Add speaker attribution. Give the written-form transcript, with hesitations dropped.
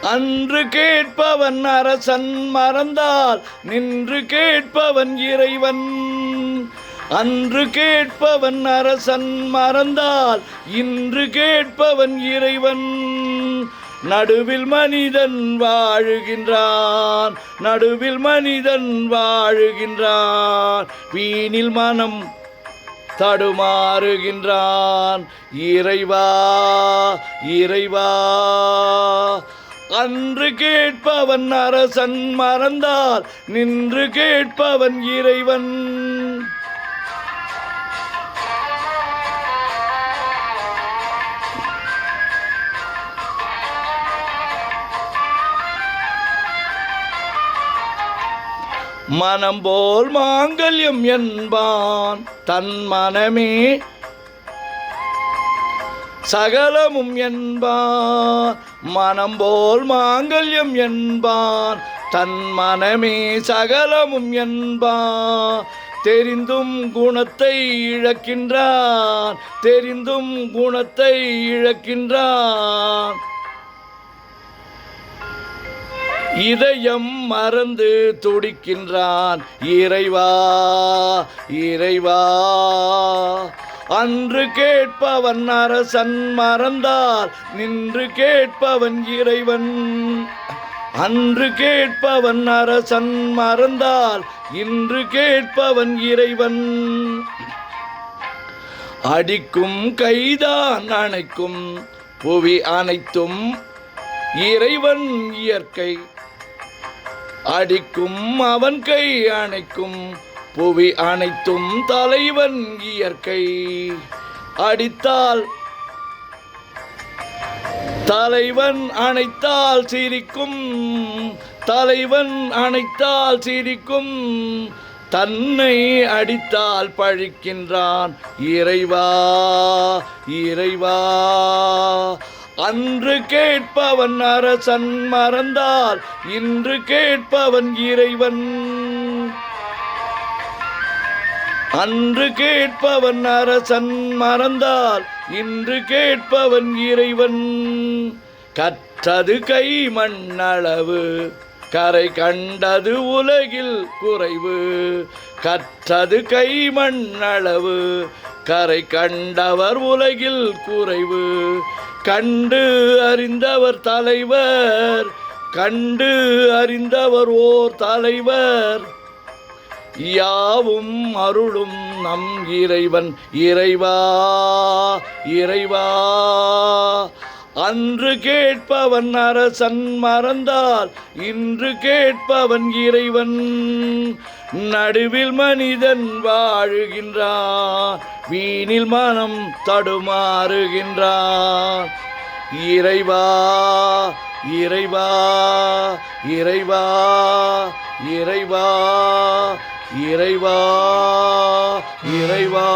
Speaker 1: அன்று கேட்பவன் அரசன் மறந்தால் நின்று கேட்பவன் இறைவன். அன்று கேட்பவன் அரசன் மறந்தால் இன்று கேட்பவன் இறைவன். நடுவில் மனிதன் வாழுகின்றான், நடுவில் மனிதன் வாழுகின்றான், வீணில் மனம் தடுமாறுகின்றான். இறைவா இறைவா, அன்று கேட்பவன் அரசன் மறந்தால் நின்று கேட்பவன் இறைவன். மனம் போல் மாங்கல்யம் என்பான் தன் மனமே சகலமும் என்பான். மனம் போல் மாங்கல்யம் என்பான் தன் மனமே சகலமும் என்பான். தெரிந்தும் குணத்தை இழக்கின்றான், தெரிந்தும் குணத்தை இழக்கின்றான். இதயம் மறந்து துடிக்கின்றான். இறைவா இறைவா, அன்று கேட்பவன் அரசன் மறந்தால் நின்று கேட்பவன் இறைவன். அன்று கேட்பவன் அரசன் மறந்தால் இன்று கேட்பவன் இறைவன். அடிக்கும் கைதான் அணைக்கும் புவி அனைத்தும் இறைவன் இயற்கை. அடிக்கும் அவன் கை அணைக்கும் புவி அனைத்தும் தலைவன் இயற்கை. அடித்தால் தலைவன் அணைத்தால் சிரிக்கும், தலைவன் அணைத்தால் சிரிக்கும். தன்னை அடித்தால் பழிக்கின்றான். இறைவா இறைவா, அன்று கேட்பவன் அரசன் மறந்தால் இன்று கேட்பவன் இறைவன். அன்று கேட்பவன் அரசன் மறந்தால் இன்று கேட்பவன் இறைவன். கற்றது கை மண்ணளவு கரை கண்டது உலகில் குறைவு. கற்றது கை மண்ணளவு கரை கண்டவர் உலகில் குறைவு. கண்டு அறிந்தவர் தலைவர், கண்டு அறிந்தவர் ஓர் தலைவர். யாவும் அருளும் நம் இறைவன். இறைவா இறைவா, அன்று கேட்பவன் அரசன் மறந்தால் இன்று கேட்பவன் இறைவன். நடுவில் மனிதன் வாழுகின்றான், வீணில் மனம் தடுமாறுகின்றான். இறைவா இறைவா இறைவா இறைவா இறைவா இறைவா.